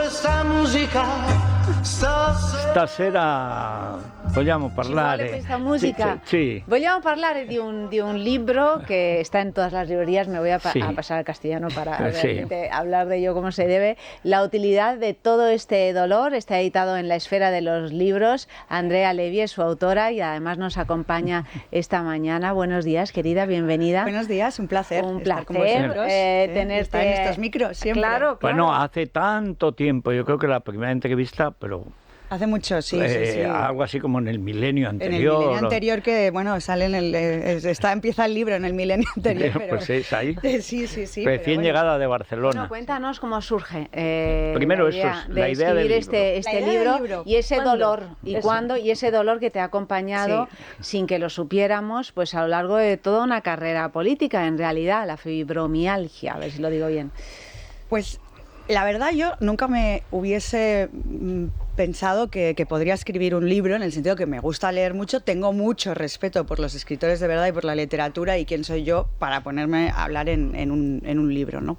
questa musica Stasera vogliamo parlare Ci vuole questa musica. Sì. Vogliamo parlare di un libro que está en todas las librerías. Me voy a Sí. pasar al castellano para Sí. realmente hablar de ello como se debe. La utilidad de todo este dolor está editado en La Esfera de los Libros. Andrea Levy es su autora y además nos acompaña esta mañana. Buenos días, querida, bienvenida. Buenos días, un placer. Un estar con placer vosotros, tenerte estar en estos micros siempre. Claro, claro. Bueno, hace tanto tiempo, yo creo que la primera entrevista, pero Hace mucho, sí. algo así como en el milenio En el anterior. milenio anterior que, bueno, sale en el... empieza el libro en el milenio anterior, pero... Pues es ahí. Sí. Recién pero bueno. llegada de Barcelona. Bueno, cuéntanos cómo surge Primero la idea eso es de la idea del escribir libro. este La idea del libro libro. y ese ¿Cuándo? dolor y Eso. cuándo y ese dolor que te ha acompañado sin que lo supiéramos, pues a lo largo de toda una carrera política, en realidad, la fibromialgia, a ver si lo digo bien. Pues la verdad yo nunca me hubiese pensado que podría escribir un libro, en el sentido que me gusta leer mucho, tengo mucho respeto por los escritores de verdad y por la literatura, y quién soy yo para ponerme a hablar en un libro, ¿no?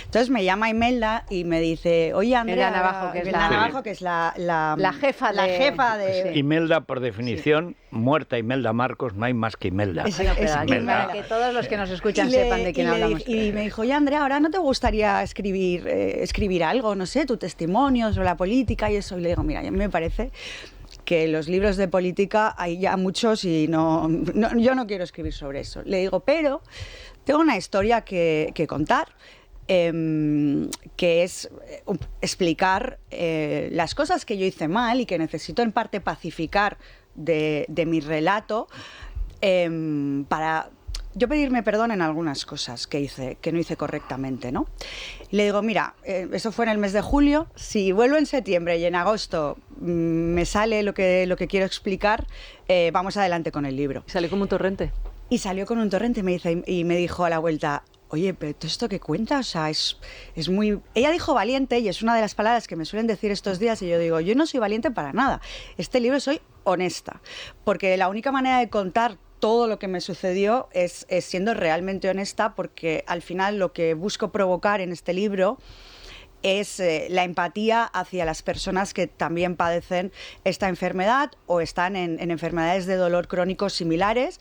Entonces me llama Imelda y me dice, oye, Andrea Imelda Navajo, que es Imelda la- Navajo, que es la jefa la de- jefa de... Sí. Imelda, por definición, muerta Imelda Marcos, no hay más que Imelda. Es- Bueno, pero es aquí Imelda. para que todos los que nos escuchan Y le- sepan de quién y le hablamos. di- Y me dijo, oye, Andrea, ¿ahora no te gustaría escribir algo, no sé, tu testimonio sobre la política y eso? Y le digo, mira, a mí me parece que los libros de política hay ya muchos y yo no quiero escribir sobre eso. Le digo, pero tengo una historia que contar. Que es explicar las cosas que yo hice mal y que necesito en parte pacificar de mi relato, para yo pedirme perdón en algunas cosas que no hice correctamente, ¿no? Y le digo, mira, eso fue en el mes de julio, si vuelvo en septiembre y en agosto me sale lo que quiero explicar, vamos adelante con el libro. Sale como un torrente. Y salió con un torrente y me dijo a la vuelta, oye, pero todo esto que cuentas, o sea, es muy... Ella dijo valiente, y es una de las palabras que me suelen decir estos días, y yo digo, yo no soy valiente para nada. Este libro soy honesta, porque la única manera de contar todo lo que me sucedió es siendo realmente honesta, porque al final lo que busco provocar en este libro es la empatía hacia las personas que también padecen esta enfermedad o están en enfermedades de dolor crónico similares,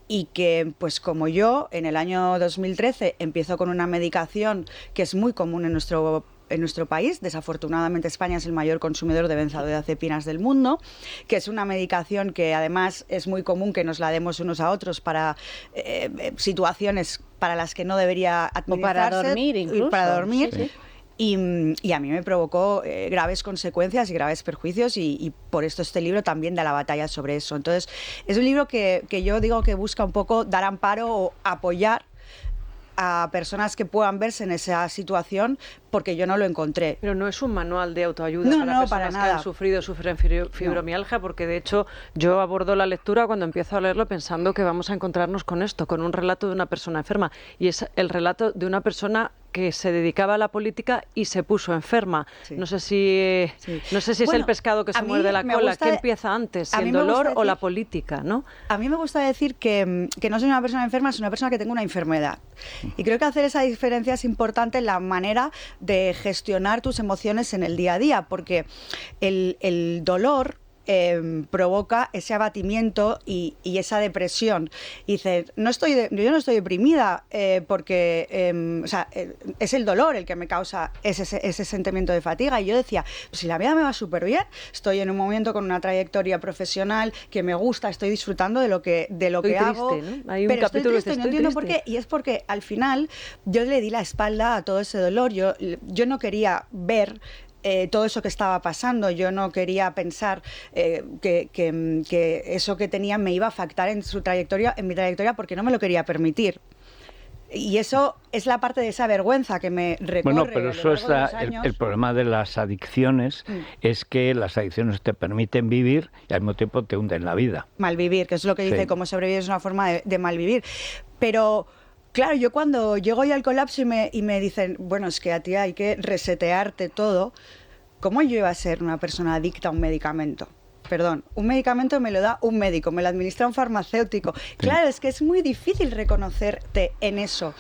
y que, pues como yo, en el año 2013 empiezo con una medicación que es muy común en nuestro país. Desafortunadamente España es el mayor consumidor de benzodiazepinas del mundo, que es una medicación que además es muy común que nos la demos unos a otros para situaciones para las que no debería administrarse. para dormir incluso. Para dormir. Sí. Y a mí me provocó graves consecuencias y graves perjuicios, y por esto este libro también da la batalla sobre eso. Entonces, es un libro que yo digo que busca un poco dar amparo o apoyar a personas que puedan verse en esa situación, porque yo no lo encontré. Pero no es un manual de autoayuda No, para no, personas para que nada. han sufrido o sufren fibromialgia, porque de hecho yo abordo la lectura cuando empiezo a leerlo pensando que vamos a encontrarnos con esto, con un relato de una persona enferma. Y es el relato de una persona que se dedicaba a la política y se puso enferma. Sí. No sé si Sí. es Bueno, el pescado que a se mí muerde la me cola. gusta- ¿Qué empieza antes? a ¿Si mí el me gusta dolor o la decir- política? ¿No? A mí me gusta decir que no soy una persona enferma, soy una persona que tengo una enfermedad. Y creo que hacer esa diferencia es importante en la manera de gestionar tus emociones en el día a día, porque el dolor provoca ese abatimiento y esa depresión. Y dices, yo no estoy deprimida porque es el dolor el que me causa ese sentimiento de fatiga. Y yo decía, pues si la vida me va súper bien, estoy en un momento con una trayectoria profesional que me gusta, estoy disfrutando de lo que hago. Triste, ¿no? Hay un Pero capítulo estoy que triste, no estoy entiendo por triste. qué. Y es porque al final yo le di la espalda a todo ese dolor. Yo no quería ver todo eso que estaba pasando. Yo no quería pensar que eso que tenía me iba a afectar en mi trayectoria, porque no me lo quería permitir. Y eso es la parte de esa vergüenza que me recorre. Bueno, pero a lo eso largo es de los años. el problema de las adicciones, es que las adicciones te permiten vivir y al mismo tiempo te hunden la vida. Malvivir, que es lo que dice, Sí. cómo sobrevivir es una forma de malvivir. Pero claro, yo cuando llego ya al colapso y me dicen, bueno, es que a ti hay que resetearte todo, ¿cómo yo iba a ser una persona adicta a un medicamento? Perdón, un medicamento me lo da un médico, me lo administra un farmacéutico. Claro, es que es muy difícil reconocerte en eso,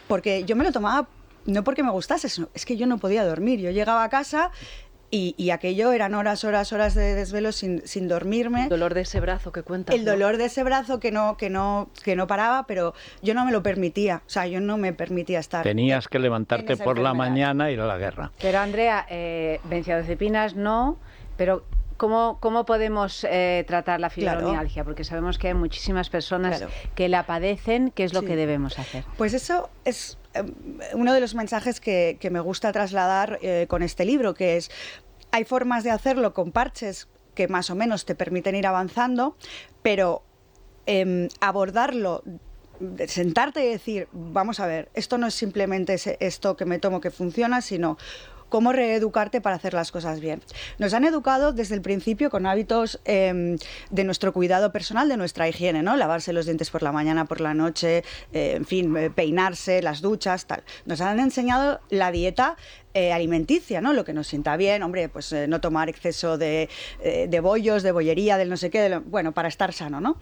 porque yo me lo tomaba no porque me gustase, es que yo no podía dormir. Yo llegaba a casa y aquello eran horas de desvelo sin dormirme. El dolor de ese brazo que cuentas. El dolor de ese brazo que no paraba, pero yo no me lo permitía. O sea, yo no me permitía estar. Tenías que levantarte esa por la enfermedad. mañana e ir a la guerra. Pero Andrea, benzodiazepinas no, pero ¿cómo podemos tratar la fibromialgia? Porque sabemos que hay muchísimas personas que la padecen. ¿Qué es lo que debemos hacer? Pues eso es uno de los mensajes que me gusta trasladar con este libro, que es, hay formas de hacerlo con parches que más o menos te permiten ir avanzando, pero abordarlo, sentarte y decir, vamos a ver, esto no es simplemente esto que me tomo que funciona, sino cómo reeducarte para hacer las cosas bien. Nos han educado desde el principio con hábitos de nuestro cuidado personal, de nuestra higiene, ¿no? Lavarse los dientes por la mañana, por la noche, en fin, peinarse, las duchas, tal. Nos han enseñado la dieta alimenticia, ¿no? Lo que nos sienta bien, hombre, pues no tomar exceso de bollos, de bollería, del no sé qué, bueno, para estar sano, ¿no?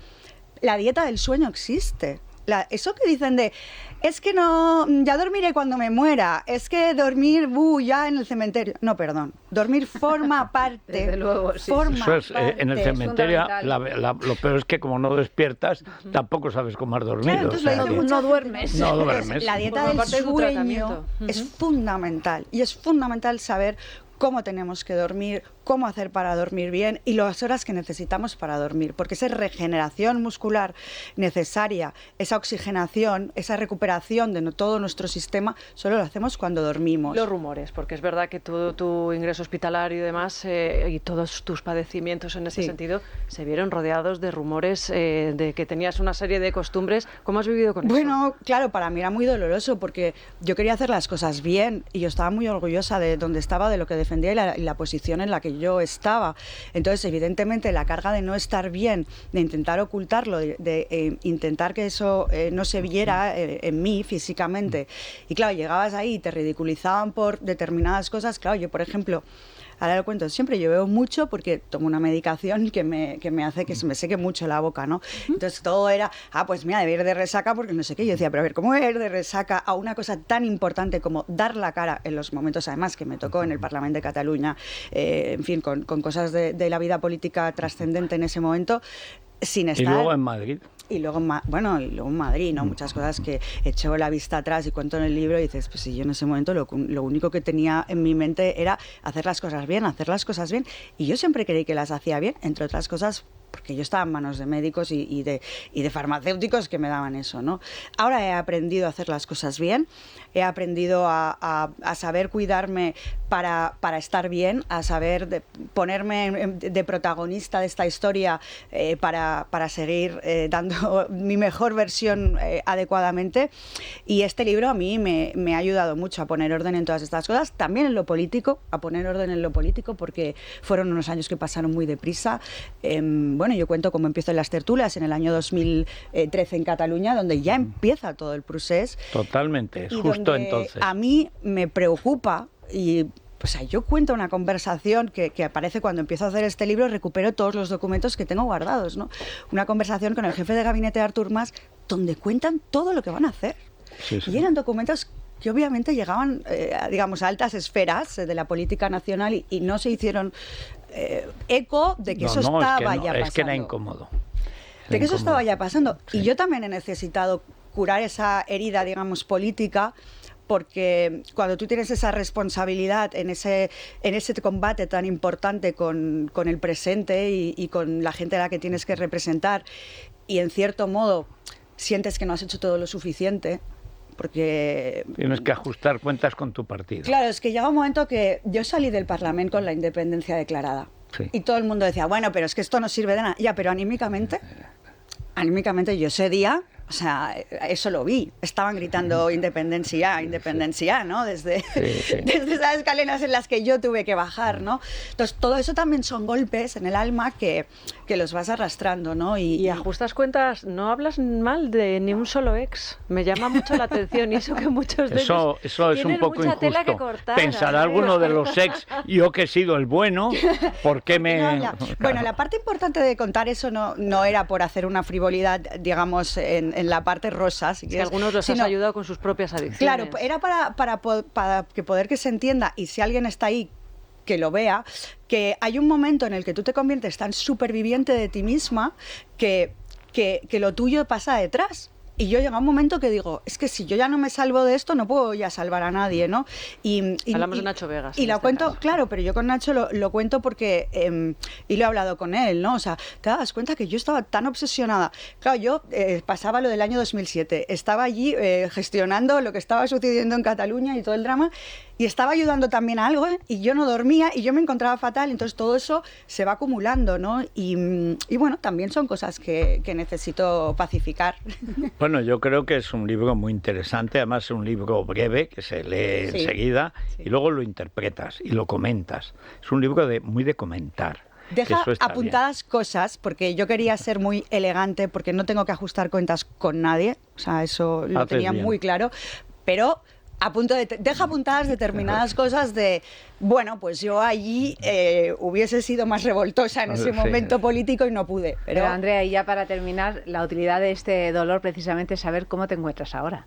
La dieta del sueño existe. Eso que dicen de, es que no, ya dormiré cuando me muera, es que dormir, ya en el cementerio. No, perdón, dormir forma parte. Desde luego, sí. Eso es, en el cementerio, lo peor es que como no despiertas, tampoco sabes cómo has dormido. Claro, no duermes. No duermes. La dieta del sueño es fundamental, y es fundamental saber cómo tenemos que dormir, cómo hacer para dormir bien y las horas que necesitamos para dormir, porque esa regeneración muscular necesaria, esa oxigenación, esa recuperación de todo nuestro sistema, solo lo hacemos cuando dormimos. Los rumores, porque es verdad que todo tu ingreso hospitalario y demás, y todos tus padecimientos en ese sentido, se vieron rodeados de rumores de que tenías una serie de costumbres. ¿Cómo has vivido con eso? Bueno, claro, para mí era muy doloroso porque yo quería hacer las cosas bien y yo estaba muy orgullosa de donde estaba, de lo que defendía y la posición en la que yo estaba. Entonces, evidentemente, la carga de no estar bien, de intentar ocultarlo, de intentar que eso no se viera en mí físicamente. Y claro, llegabas ahí y te ridiculizaban por determinadas cosas. Claro, yo, por ejemplo, ahora lo cuento siempre, yo veo mucho porque tomo una medicación que me hace que se me seque mucho la boca, ¿no? Entonces todo era, pues mira, debe ir de resaca porque no sé qué. Yo decía, pero a ver, ¿cómo voy a ir de resaca a una cosa tan importante como dar la cara en los momentos, además, que me tocó en el Parlamento de Cataluña, en fin, con cosas de la vida política trascendente en ese momento, sin estar... Y luego en Madrid. Y luego, en Madrid, ¿no? Muchas cosas que echo la vista atrás y cuento en el libro y dices, pues sí, yo en ese momento lo único que tenía en mi mente era hacer las cosas bien. Y yo siempre creí que las hacía bien, entre otras cosas porque yo estaba en manos de médicos y de farmacéuticos que me daban eso, ¿no? Ahora he aprendido a hacer las cosas bien, he aprendido a saber cuidarme para estar bien, a saber ponerme de protagonista de esta historia para seguir dando mi mejor versión adecuadamente. Y este libro a mí me ha ayudado mucho a poner orden en todas estas cosas, también en lo político, porque fueron unos años que pasaron muy deprisa. Bueno, yo cuento cómo empiezo en las tertulias en el año 2013 en Cataluña, donde ya empieza todo el procés. Totalmente, y justo donde entonces. A mí me preocupa y... O sea, yo cuento una conversación que aparece cuando empiezo a hacer este libro, recupero todos los documentos que tengo guardados, ¿no? Una conversación con el jefe de gabinete de Artur Mas, donde cuentan todo lo que van a hacer. Sí. Y eran documentos que obviamente llegaban, digamos, a altas esferas de la política nacional y no se hicieron eco de que eso estaba ya pasando. Es que era incómodo. De que eso estaba ya pasando. Sí. Y yo también he necesitado curar esa herida, digamos, política, porque cuando tú tienes esa responsabilidad en ese combate tan importante con el presente y con la gente a la que tienes que representar, y en cierto modo sientes que no has hecho todo lo suficiente, porque... Tienes que ajustar cuentas con tu partido. Claro, es que llega un momento que yo salí del Parlamento con la independencia declarada. Sí. Y todo el mundo decía, bueno, pero es que esto no sirve de nada. Ya, pero anímicamente yo ese día... O sea, eso lo vi. Estaban gritando independencia, ¿no? Desde esas escaleras en las que yo tuve que bajar, ¿no? Entonces, todo eso también son golpes en el alma que los vas arrastrando, ¿no? Y ajustas cuentas, no hablas mal de ni un solo ex. Me llama mucho la atención y eso que muchos de ellos eso es un poco injusto. Tela que cortar, pensará alguno de los ex, yo que he sido el bueno, ¿por qué me...? Bueno, la parte importante de contar eso no era por hacer una frivolidad, digamos, en en la parte rosa, si Que quieres. algunos los has ayudado con sus propias adicciones. Claro, era para que poder que se entienda, y si alguien está ahí que lo vea, que hay un momento en el que tú te conviertes tan superviviente de ti misma que lo tuyo pasa detrás. Y yo llega un momento que digo, es que si yo ya no me salvo de esto, no puedo ya salvar a nadie, ¿no? Hablamos de Nacho Vegas. Y lo cuento, claro, pero yo con Nacho lo cuento porque, y lo he hablado con él, ¿no? O sea, te das cuenta que yo estaba tan obsesionada. Claro, yo pasaba lo del año 2007, estaba allí gestionando lo que estaba sucediendo en Cataluña y todo el drama, y estaba ayudando también a algo, y yo no dormía, y yo me encontraba fatal, entonces todo eso se va acumulando, ¿no? Y bueno, también son cosas que necesito pacificar. Bueno, yo creo que es un libro muy interesante, además es un libro breve que se lee enseguida y luego lo interpretas y lo comentas. Es un libro muy de comentar. Deja apuntadas cosas, porque yo quería ser muy elegante, porque no tengo que ajustar cuentas con nadie, o sea, eso lo tenía muy claro, pero deja apuntadas determinadas cosas de, bueno, pues yo allí hubiese sido más revoltosa en ese momento político y no pude. Pero Andrea, y ya para terminar, la utilidad de este dolor precisamente es saber cómo te encuentras ahora.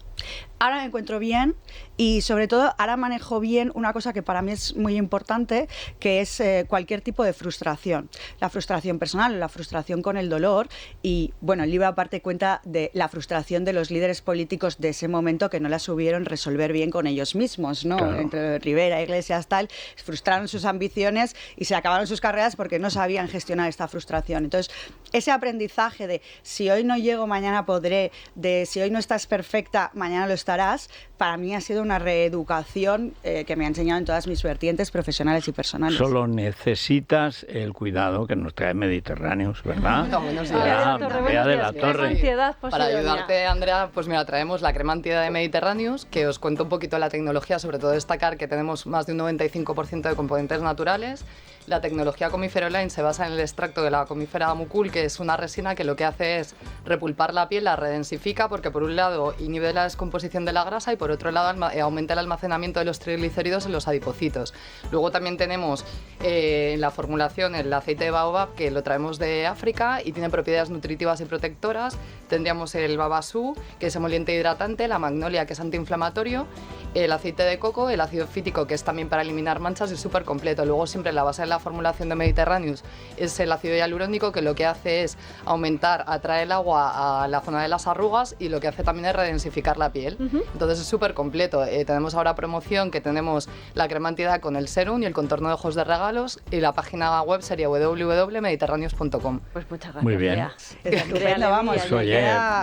Ahora me encuentro bien y sobre todo ahora manejo bien una cosa que para mí es muy importante, que es cualquier tipo de frustración. La frustración personal, la frustración con el dolor y, bueno, el libro aparte cuenta de la frustración de los líderes políticos de ese momento que no la supieron resolver bien con ellos mismos, ¿no? Claro. Entre Rivera, Iglesias, tal, frustraron sus ambiciones y se acabaron sus carreras porque no sabían gestionar esta frustración. Entonces, ese aprendizaje de si hoy no llego, mañana podré, de si hoy no estás perfecta, mañana lo estarás, para mí ha sido una reeducación que me ha enseñado en todas mis vertientes profesionales y personales. Solo necesitas el cuidado que nos trae Mediterráneos, ¿verdad? Buenos días. Bea de la Torre. Para ayudarte, Andrea, pues mira, traemos la crema antiedad de Mediterráneos, que os cuento un poquito la tecnología, sobre todo destacar que tenemos más de un 95% de componentes naturales. La tecnología Comifera Line se basa en el extracto de la comífera mucul, que es una resina que lo que hace es repulpar la piel, la redensifica, porque por un lado inhibe la descomposición de la grasa y por otro lado aumenta el almacenamiento de los triglicéridos en los adipocitos. Luego también tenemos en la formulación el aceite de baobab, que lo traemos de África y tiene propiedades nutritivas y protectoras. Tendríamos el babasú, que es emoliente e hidratante, la magnolia, que es antiinflamatorio, el aceite de coco, el ácido fítico, que es también para eliminar manchas, y es súper completo. Luego siempre la base de la formulación de Mediterráneos es el ácido hialurónico, que lo que hace es atrae el agua a la zona de las arrugas y lo que hace también es redensificar la piel. Entonces es súper completo. Tenemos ahora promoción, que tenemos la crema antiedad con el serum y el contorno de ojos de regalos, y la página web sería www.mediterraneos.com. Pues muchas gracias. Muy bien. Estupendo, vamos.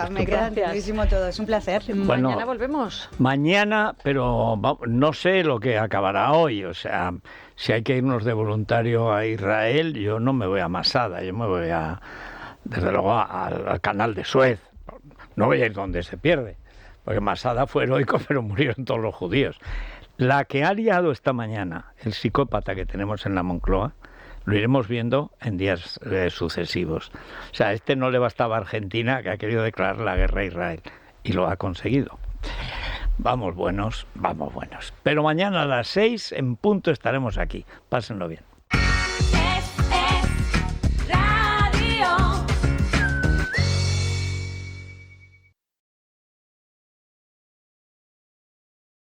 Me queda muchísimo todo. Es un placer. Bueno, mañana volvemos. Mañana, pero no sé lo que acabará hoy. O sea, si hay que irnos de voluntario a Israel, yo no me voy a Masada, yo me voy desde luego al canal de Suez. No voy a ir donde se pierde, porque Masada fue heroico, pero murieron todos los judíos. La que ha liado esta mañana el psicópata que tenemos en la Moncloa, lo iremos viendo en días sucesivos. O sea, no le bastaba a Argentina, que ha querido declarar la guerra a Israel, y lo ha conseguido. Vamos buenos, vamos buenos. Pero mañana a las 6 en punto estaremos aquí. Pásenlo bien.